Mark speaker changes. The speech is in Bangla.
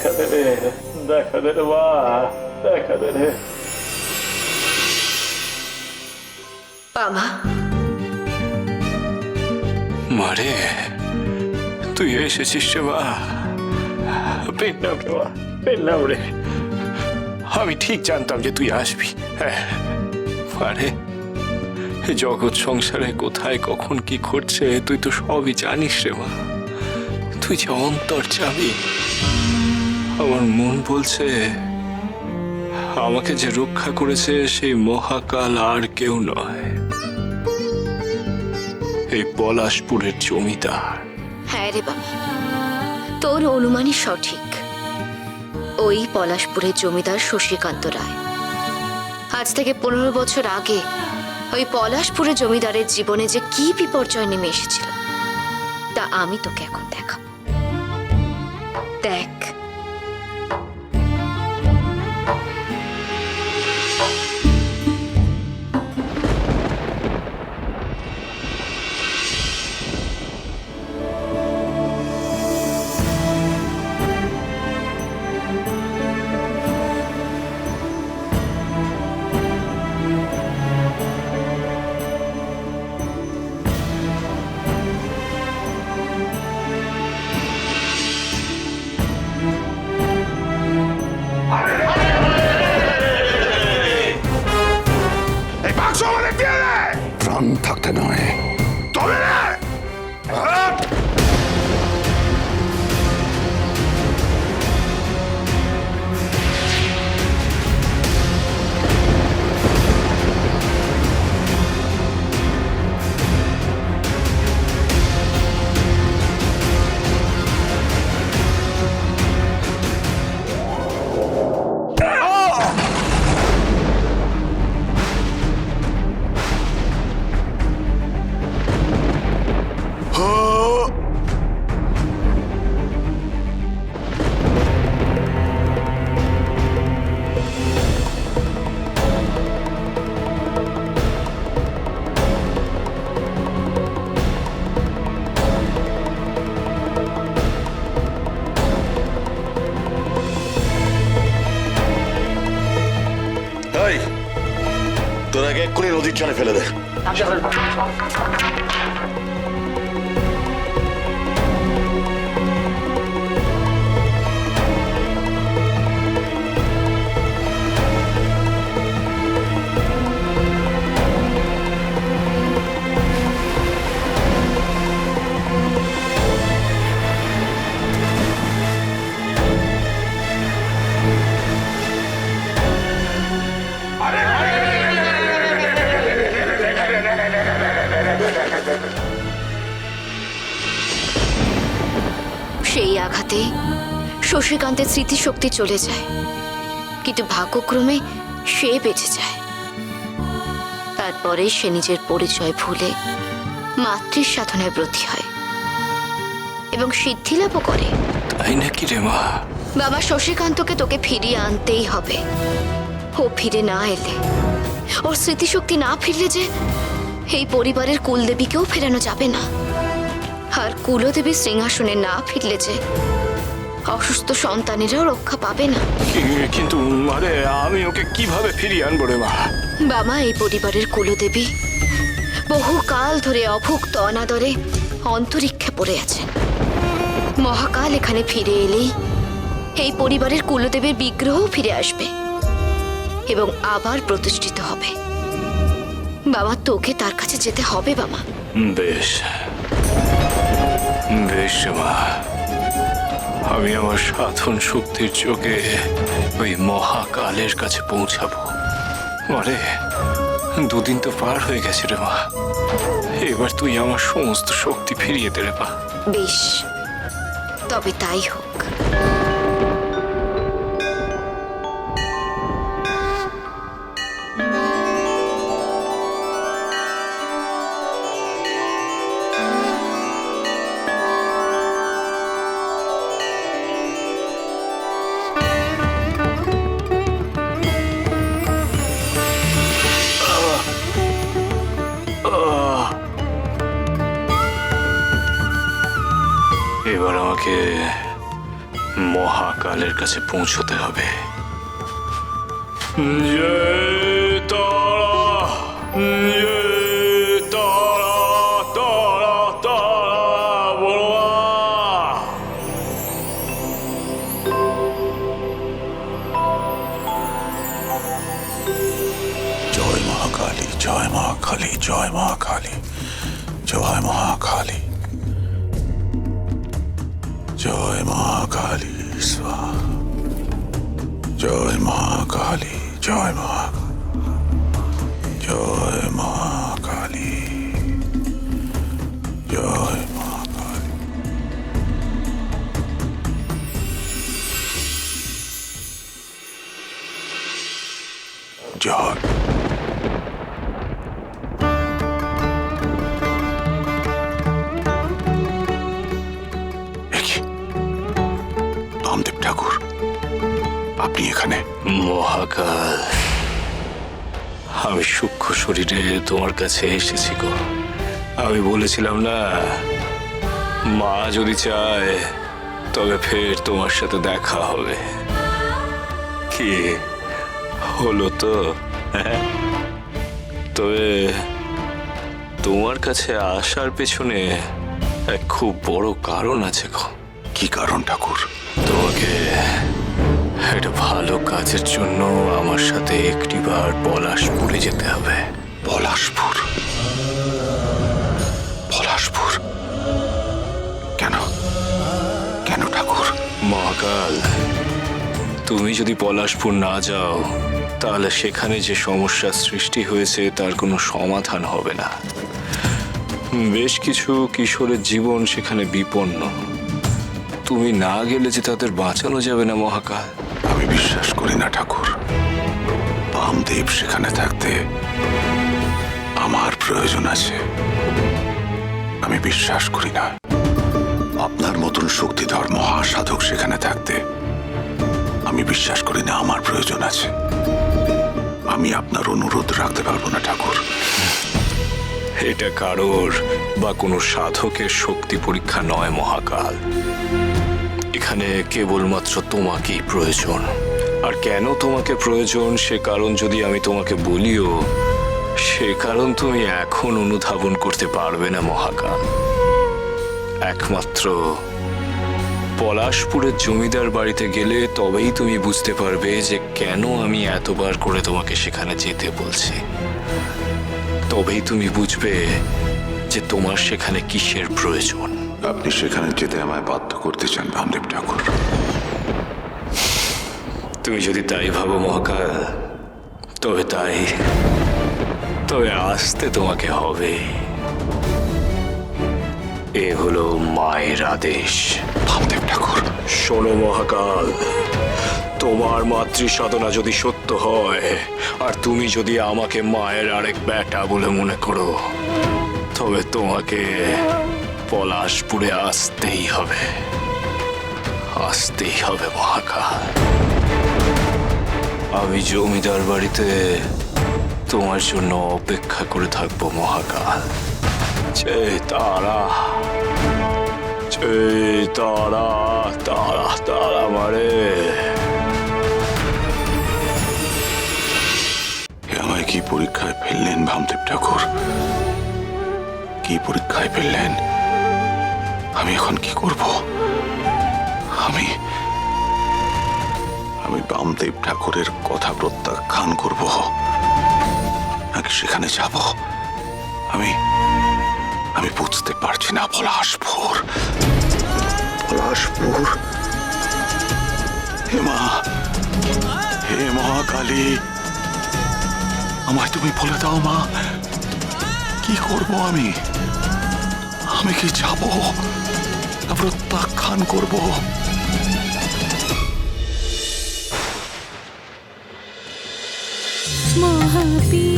Speaker 1: দেখা দে রে, দেখা দে রে মা, দেখা দে রে।
Speaker 2: বাবা,
Speaker 3: মারে তুই এসেছিস রে মা।
Speaker 1: পেলাম রে মা, পেলাম রে।
Speaker 3: আমি ঠিক জানতাম যে তুই আসবি। হ্যাঁ মারে, জগৎ সংসারে কোথায় কখন কি ঘটছে তুই তো সবই জানিস রে মা। তুই যে অন্তর্যামী। আমার মন বলছে আমাকে যে রক্ষা করেছে সেই মহাকাল আর কেউ নয়, এই পলাশপুরের জমিদার।
Speaker 2: হ্যাঁ রে বাবা, তোর অনুমানই সঠিক। ওই পলাশপুরের জমিদার শশীকান্ত রায়। আজ থেকে 15 বছর আগে ওই পলাশপুরের জমিদারের জীবনে যে কি বিপর্যয় নেমে এসেছিল তা আমি তোকে এখন দেখাবো। দেখ।
Speaker 4: প্রাণ থাকতে নয়, তবে
Speaker 5: তোর আগে এক্ষুনি নদীর জলে ফেলে দে।
Speaker 2: সেই আঘাতে শশীকান্তের স্মৃতিশক্তি চলে যায়, কিন্তু ভাগ্যক্রমে সে বেঁচে যায়। তারপরে সে নিজের পরিচয় ভুলে মাতৃ সাধনায় ব্রতী হয় এবং সিদ্ধিলাভও করে।
Speaker 3: তাই নাকি রে মা?
Speaker 2: বাবা, শশীকান্তকে তোকে ফিরিয়ে আনতেই হবে। ও ফিরে না এলে, ওর স্মৃতিশক্তি না ফিরলে যে এই পরিবারের কুলদেবীকেও ফেরানো যাবে না। আর কুলদেবী সিংহাসনে না ফিরলে যে অসুস্থ সন্তানেরাও রক্ষা পাবে না।
Speaker 3: কিন্তু মারে, আমি ওকে কিভাবে ফিরিয়ে আনবো রে মা?
Speaker 2: বাবা, এই পরিবারের কুলদেবী বহুকাল ধরে অভুক্ত অনাদরে অন্তরিক্ষে পড়ে আছেন। মহাকাল এখানে ফিরে এলেই এই পরিবারের কুলদেবীর বিগ্রহও ফিরে আসবে এবং আবার প্রতিষ্ঠিত হবে। বাবা, তোকে তার কাছে যেতে হবে বাবা।
Speaker 3: বেশ বেশ মা, আমি আমার সাধন শক্তির যোগে ওই মহাকালের কাছে পৌঁছাবো। মারে, 2 দিন তো পার হয়ে গেছে রে মা। এবার তুই আমার সমস্ত শক্তি ফিরিয়ে দে রে মা।
Speaker 2: বেশ, তবে তাই হোক।
Speaker 3: এবার আমাকে মহাকালের কাছে পৌঁছতে হবে। জয় তারা, জয় তারা, তারা, তারা, বড়ুয়া।
Speaker 4: জয় মহাকালী, জয় মহাকালী, জয় মহাকালী, জয় মহাকালী, জয় মহাকালী স্বাহা, জয় মহাকালী, জয় জয় মহাকালী, জয় মহাকালী। জয় বামদেব ঠাকুর, আপনি এখানে?
Speaker 3: মহাকাল, আমি সূক্ষ্ম শরীরে তোমার কাছে এসেছি গো। আমি বলেছিলাম না, মা যদি চায় তবে ফের তোমার সাথে দেখা হবে। কি হলো তো? হ্যাঁ, তবে তোমার কাছে আসার পেছনে এক খুব বড় কারণ আছে গো।
Speaker 4: কি কারণ ঠাকুর?
Speaker 3: তোমাকে একটা ভালো কাজের জন্য আমার সাথে একটিবার পলাশপুরে যেতে হবে।
Speaker 4: পলাশপুর? পলাশপুর কেন? কেন ঠাকুর?
Speaker 3: মহাকাল, তুমি যদি পলাশপুর না যাও তাহলে সেখানে যে সমস্যার সৃষ্টি হয়েছে তার কোনো সমাধান হবে না। বেশ কিছু কিশোরের জীবন সেখানে বিপন্ন। তুমি না গেলে যে তাদের বাঁচানো যাবে না মহাকাল।
Speaker 4: আমি বিশ্বাস করি না ঠাকুর। বামদেব সেখানে থাকতে আমার প্রয়োজন আছে। আমি বিশ্বাস করি না। আপনার মতন শক্তিধর মহাসাধক সেখানে থাকতে আমি বিশ্বাস করি না আমার প্রয়োজন আছে। আমি আপনার অনুরোধ রাখতে পারবো না ঠাকুর।
Speaker 3: এটা কারোর বা কোনো সাধকের শক্তি পরীক্ষা নয় মহাকাল। এখানে কেবলমাত্র তোমাকেই প্রয়োজন। আর কেন তোমাকে প্রয়োজন সে কারণ যদি আমি তোমাকে বলিও, সে কারণ তুমি এখন অনুধাবন করতে পারবে না মহাকাল। একমাত্র পলাশপুরের জমিদার বাড়িতে গেলে তবেই তুমি বুঝতে পারবে যে কেন আমি এতবার করে তোমাকে সেখানে যেতে বলছি। তবেই তুমি বুঝবে যে তোমার সেখানে কিসের প্রয়োজন।
Speaker 4: আপনি সেখানে যেতে আমায় বাধ্য করতে চান বামদেব ঠাকুর?
Speaker 3: তুমি যদি তাই ভাবো মহাকাল, তবে আসতে তোমাকে হবে। এ হলো মায়ের আদেশ।
Speaker 4: বামদেব ঠাকুর,
Speaker 3: শোনো মহাকাল, তোমার মাতৃ সাধনা যদি সত্য হয় আর তুমি যদি আমাকে মায়ের আরেক বেটা বলে মনে করো, তবে তোমাকে পলাশপুরে আসতেই হবে। আসতেই হবে মহাকাল। আমি জমিদার বাড়িতে তোমার জন্য অপেক্ষা করে থাকবো মহাকাল। জয় তারা, জয় তারা, তারা, তারা মারে।
Speaker 4: আমায় কি পরীক্ষায় ফেললেন বামদেব ঠাকুর? কি পরীক্ষায় ফেললেন? আমি এখন কি করব? আমি বামদেব ঠাকুরের কথা প্রত্যাখ্যান করব নাকি সেখানে যাব? আমি বুঝতে পারছি না। পলাশপুর, পলাশপুর। হে মা, হে মহাকালী, আমায় তুমি বলে দাও মা, কি করব আমি? আমি কি যাব না প্রত্যাখ্যান করব?
Speaker 6: মহাবীর